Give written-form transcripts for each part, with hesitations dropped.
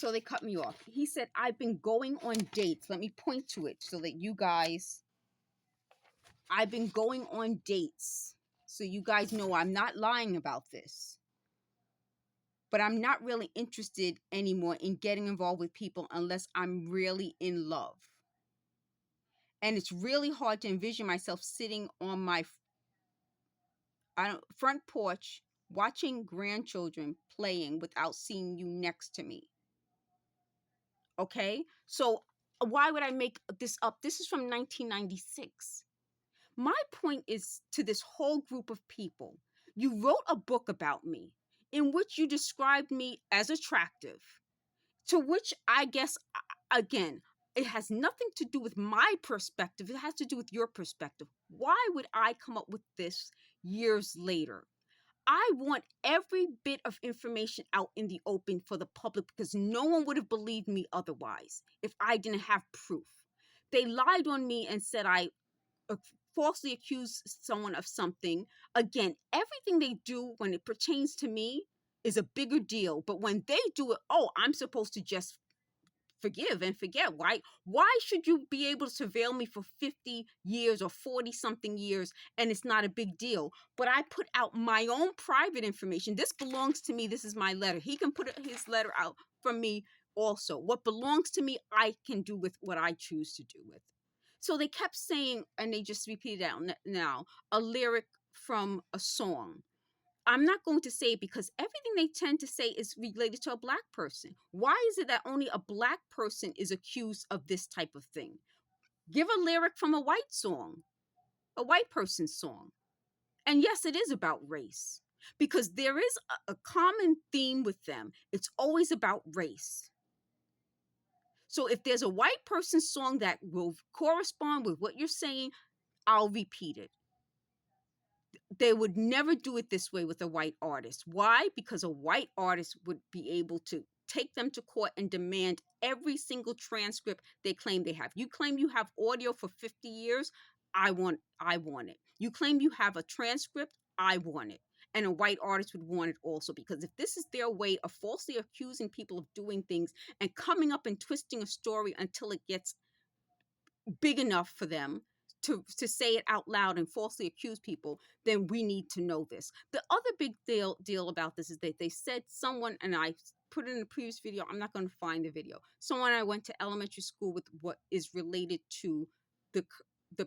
So they cut me off. He said, I've been going on dates. Let me point to it so that you guys, I've been going on dates. So you guys know I'm not lying about this. But I'm not really interested anymore in getting involved with people unless I'm really in love. And it's really hard to envision myself sitting on my front porch watching grandchildren playing without seeing you next to me. Okay? So why would I make this up? This is from 1996. My point is to this whole group of people. You wrote a book about me in which you described me as attractive, to which I guess, again, it has nothing to do with my perspective. It has to do with your perspective. Why would I come up with this years later? I want every bit of information out in the open for the public because no one would have believed me otherwise if I didn't have proof. They lied on me and said I falsely accused someone of something. Again, everything they do when it pertains to me is a bigger deal. But when they do it, oh, I'm supposed to just forgive and forget. Why should you be able to surveil me for 50 years or 40 something years and it's not a big deal? But I put out my own private information. This belongs to me. This is my letter. He can put his letter out from me also. What belongs to me, I can do with what I choose to do with. So they kept saying, and they just repeated out now, a lyric from a song. I'm not going to say it because everything they tend to say is related to a black person. Why is it that only a black person is accused of this type of thing? Give a lyric from a white song, a white person's song. And yes, it is about race because there is a common theme with them. It's always about race. So if there's a white person's song that will correspond with what you're saying, I'll repeat it. They would never do it this way with a white artist. Why? Because a white artist would be able to take them to court and demand every single transcript they claim they have. You claim you have audio for 50 years, I want it. You claim you have a transcript, I want it. And a white artist would want it also, because if this is their way of falsely accusing people of doing things and coming up and twisting a story until it gets big enough for them to say it out loud and falsely accuse people, then we need to know this. The other big deal about this is that they said someone, and I put it in a previous video, I'm not going to find the video, someone I went to elementary school with what is related to the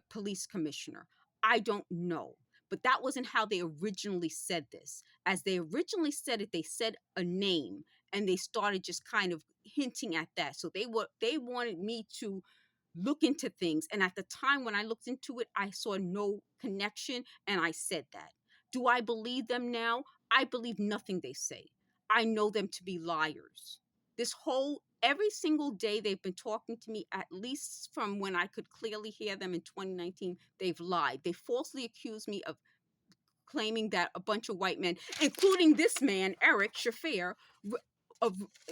police commissioner. I don't know. But that wasn't how they originally said this. As they originally said it, they said a name and they started just kind of hinting at that. So they wanted me to look into things. And at the time when I looked into it, I saw no connection and I said that. Do I believe them now? I believe nothing they say. I know them to be liars. Every single day they've been talking to me, at least from when I could clearly hear them in 2019, they've lied. They falsely accused me of claiming that a bunch of white men, including this man, Eric Shafir,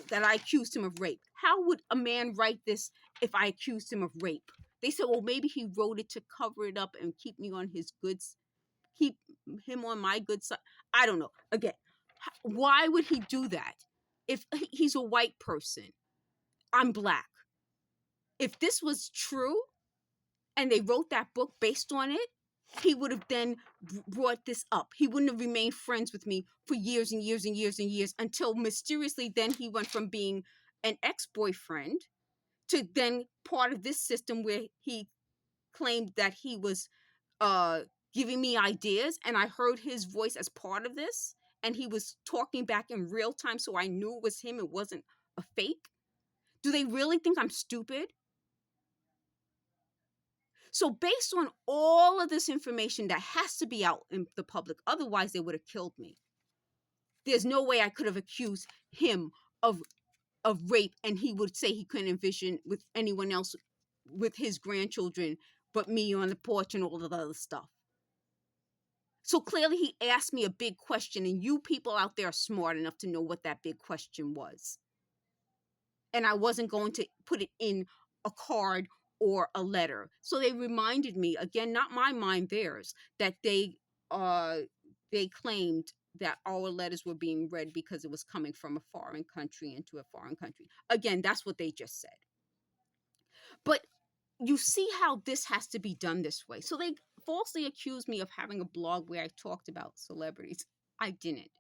that I accused him of rape. How would a man write this if I accused him of rape? They said, well, maybe he wrote it to cover it up and keep me on his goods, keep him on my good side. I don't know. Again, why would he do that? If he's a white person, I'm black. If this was true and they wrote that book based on it, he would have then brought this up. He wouldn't have remained friends with me for years and years and years and years until mysteriously then he went from being an ex-boyfriend to then part of this system where he claimed that he was giving me ideas and I heard his voice as part of this and he was talking back in real time so I knew it was him, it wasn't a fake. Do they really think I'm stupid? So based on all of this information that has to be out in the public, otherwise they would have killed me. There's no way I could have accused him of rape and he would say he couldn't envision with anyone else with his grandchildren but me on the porch and all of the other stuff. So clearly he asked me a big question and you people out there are smart enough to know what that big question was. And I wasn't going to put it in a card or a letter. So they reminded me, again, not my mind, theirs, that they claimed that our letters were being read because it was coming from a foreign country into a foreign country. Again, that's what they just said. But you see how this has to be done this way. So they falsely accused me of having a blog where I talked about celebrities. I didn't.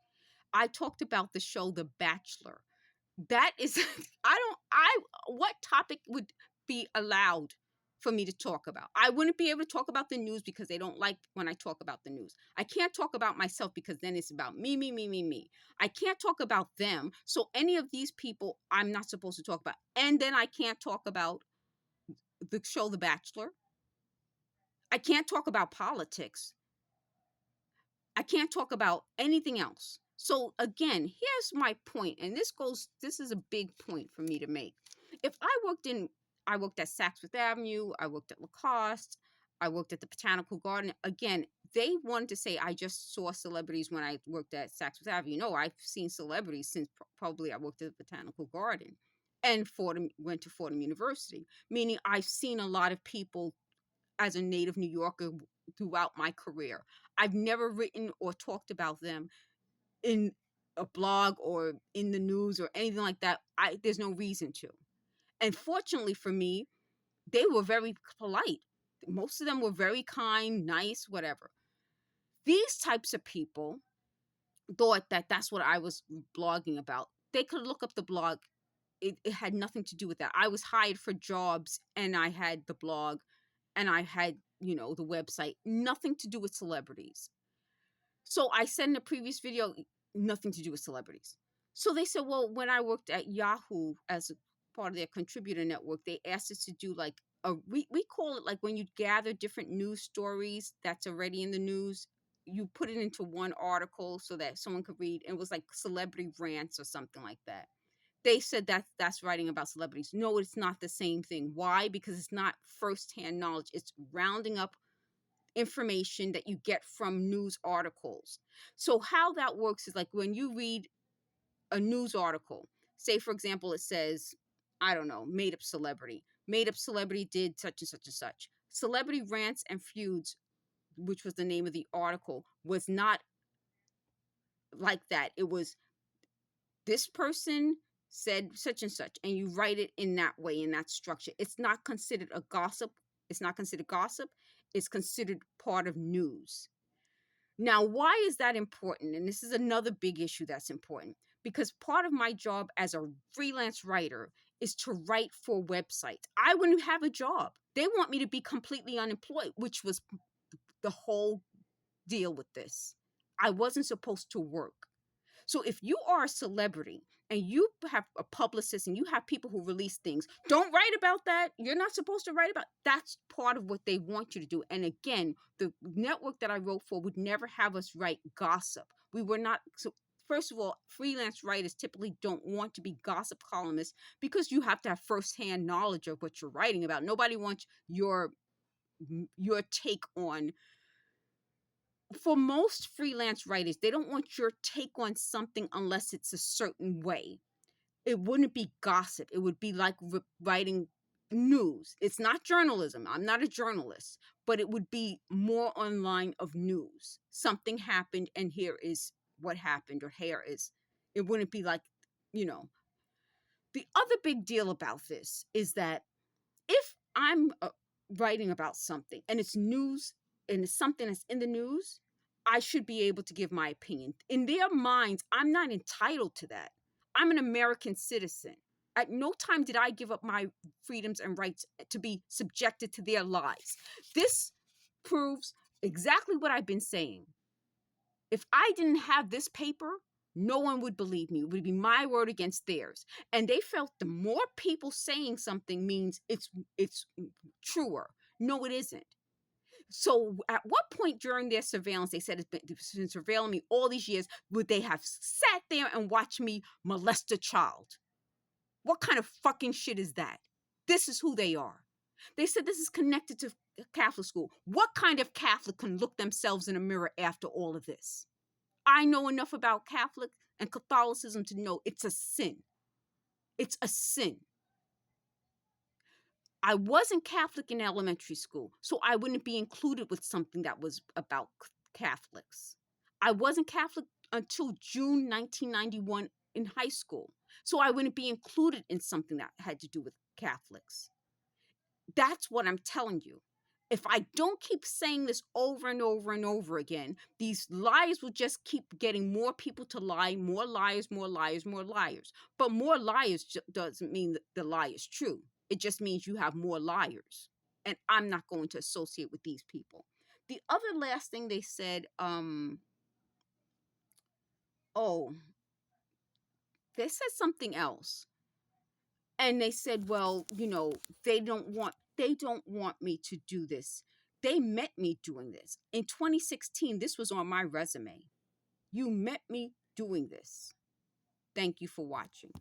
I talked about the show The Bachelor. That is what topic would be allowed for me to talk about? I wouldn't be able to talk about the news because they don't like when I talk about the news. I can't talk about myself because then it's about me, me, me, me, me. I can't talk about them. So any of these people I'm not supposed to talk about. And then I can't talk about the show The Bachelor. I can't talk about politics. I can't talk about anything else. So again, here's my point, and this is a big point for me to make. If I worked at Saks Fifth Avenue, I worked at Lacoste, I worked at the Botanical Garden. Again, they wanted to say I just saw celebrities when I worked at Saks Fifth Avenue. No, I've seen celebrities since probably I worked at the Botanical Garden and Fordham, went to Fordham University, meaning I've seen a lot of people as a native New Yorker throughout my career. I've never written or talked about them in a blog or in the news or anything like that. There's no reason to. And fortunately for me, they were very polite. Most of them were very kind, nice, whatever. These types of people thought that that's what I was blogging about. They could look up the blog. It had nothing to do with that. I was hired for jobs and I had the blog and I had, the website, nothing to do with celebrities. So I said in the previous video, nothing to do with celebrities. So they said, well, when I worked at Yahoo as a part of their contributor network, they asked us to do like we call it like when you gather different news stories that's already in the news, you put it into one article so that someone could read. And it was like celebrity rants or something like that. They said that's writing about celebrities. No, it's not the same thing. Why? Because it's not firsthand knowledge. It's rounding up information that you get from news articles. So how that works is like when you read a news article, say for example, it says, I don't know, made up celebrity. Made up celebrity did such and such and such. Celebrity Rants and Feuds, which was the name of the article, was not like that. It was this person said such and such, and you write it in that way, in that structure. It's not considered a gossip. It's not considered gossip. It's considered part of news. Now, why is that important? And this is another big issue that's important because part of my job as a freelance writer is to write for websites. I wouldn't have a job. They want me to be completely unemployed, which was the whole deal with this. I wasn't supposed to work. So if you are a celebrity and you have a publicist and you have people who release things, don't write about that. You're not supposed to write about. That's part of what they want you to do. And again, the network that I wrote for would never have us write gossip. We were not. So first of all, freelance writers typically don't want to be gossip columnists because you have to have firsthand knowledge of what you're writing about. Nobody wants your take on. For most freelance writers, they don't want your take on something unless it's a certain way. It wouldn't be gossip. It would be like writing news. It's not journalism. I'm not a journalist, but it would be more on line of news. Something happened and here is what happened, or here is. It wouldn't be like, you know. The other big deal about this is that if I'm writing about something and it's news and it's something that's in the news, I should be able to give my opinion. In their minds, I'm not entitled to that. I'm an American citizen. At no time did I give up my freedoms and rights to be subjected to their lies. This proves exactly what I've been saying. If I didn't have this paper, no one would believe me. It would be my word against theirs. And they felt the more people saying something means it's truer. No, it isn't. So at what point during their surveillance, they said it's been surveilling me all these years, would they have sat there and watched me molest a child? What kind of fucking shit is that? This is who they are. They said this is connected to Catholic school. What kind of Catholic can look themselves in a mirror after all of this? I know enough about Catholic and Catholicism to know it's a sin. It's a sin. I wasn't Catholic in elementary school, so I wouldn't be included with something that was about Catholics. I wasn't Catholic until June 1991 in high school. So I wouldn't be included in something that had to do with Catholics. That's what I'm telling you. If I don't keep saying this over and over and over again, these lies will just keep getting more people to lie, more liars, more liars, more liars. But more liars doesn't mean that the lie is true. It just means you have more liars. And I'm not going to associate with these people. The other last thing they said, oh, they said something else. And they said, well, they don't want me to do this. They met me doing this in 2016. This was on my resume. You met me doing this. Thank you for watching.